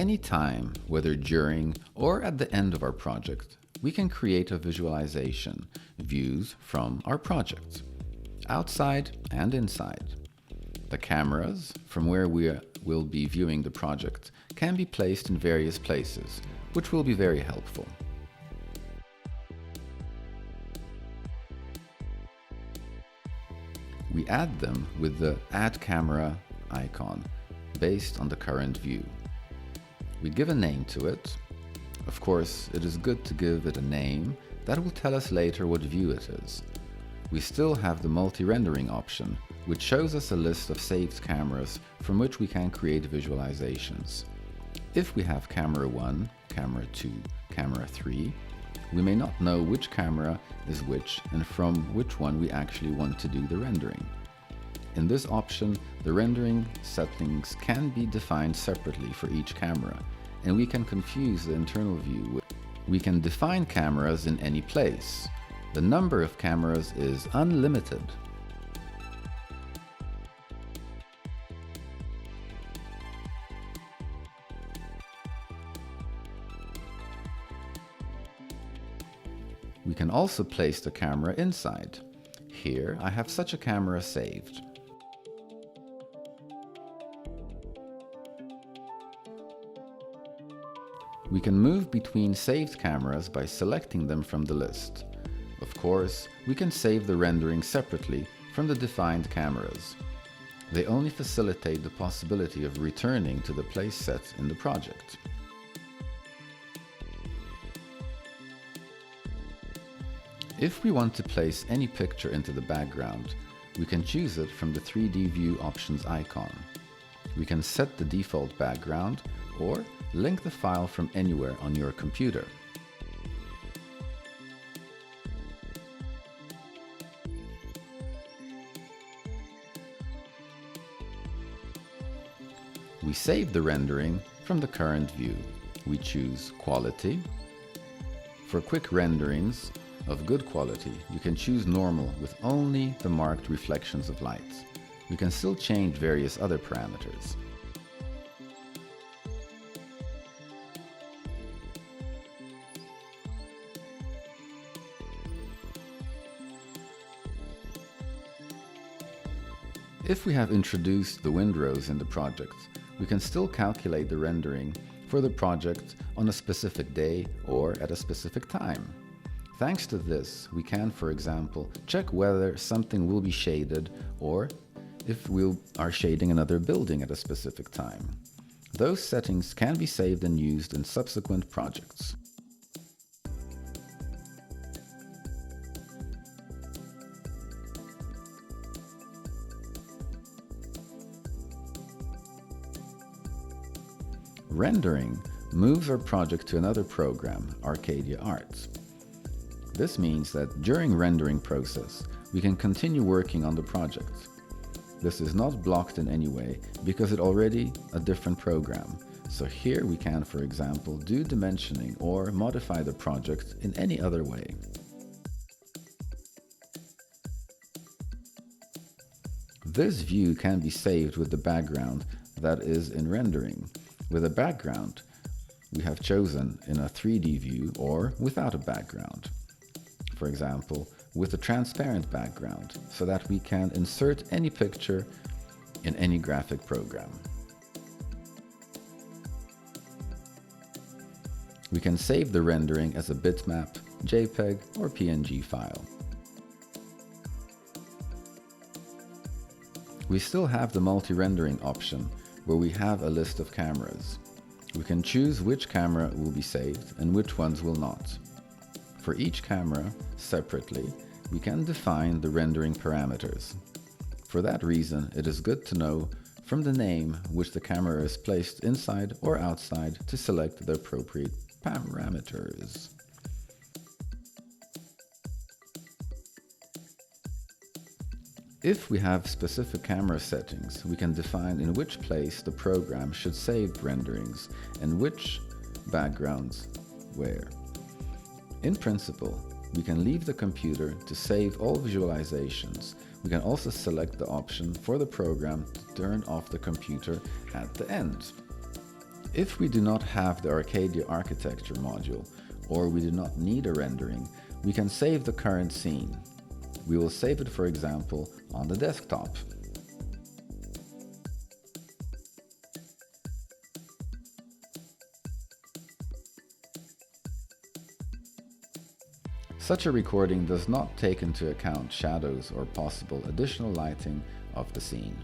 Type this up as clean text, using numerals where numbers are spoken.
any time, whether during or at the end of our project, we can create a visualization, views from our project, outside and inside. The cameras, from where we will be viewing the project, can be placed in various places, which will be very helpful. We add them with the Add Camera icon, based on the current view. We give a name to it. Of course, it is good to give it a name that will tell us later what view it is. We still have the multi-rendering option, which shows us a list of saved cameras from which we can create visualizations. If we have camera 1, camera 2, camera 3, we may not know which camera is which and from which one we actually want to do the rendering. In this option, the rendering settings can be defined separately for each camera, and we can confuse the internal view. We can define cameras in any place. The number of cameras is unlimited. We can also place the camera inside. Here I have such a camera saved. We can move between saved cameras by selecting them from the list. Of course, we can save the rendering separately from the defined cameras. They only facilitate the possibility of returning to the place set in the project. If we want to place any picture into the background, we can choose it from the 3D View Options icon. We can set the default background or link the file from anywhere on your computer. We save the rendering from the current view. We choose Quality. For quick renderings of good quality, you can choose Normal with only the marked reflections of light. We can still change various other parameters. If we have introduced the windrows in the project, we can still calculate the rendering for the project on a specific day or at a specific time. Thanks to this, we can, for example, check whether something will be shaded or if we are shading another building at a specific time. Those settings can be saved and used in subsequent projects. Rendering moves our project to another program, ArCADia Art. This means that during rendering process, we can continue working on the project. This is not blocked in any way because it's already a different program. So here we can, for example, do dimensioning or modify the project in any other way. This view can be saved with the background that is in rendering. With a background, we have chosen in a 3D view or without a background. For example, with a transparent background, so that we can insert any picture in any graphic program. We can save the rendering as a bitmap, JPEG, or PNG file. We still have the multi-rendering option, where we have a list of cameras. We can choose which camera will be saved and which ones will not. For each camera, separately, we can define the rendering parameters. For that reason, it is good to know from the name which the camera is placed inside or outside to select the appropriate parameters. If we have specific camera settings, we can define in which place the program should save renderings and which backgrounds where. In principle, we can leave the computer to save all visualizations. We can also select the option for the program to turn off the computer at the end. If we do not have the ArCADia architecture module, or we do not need a rendering, we can save the current scene. We will save it, for example, on the desktop. Such a recording does not take into account shadows or possible additional lighting of the scene.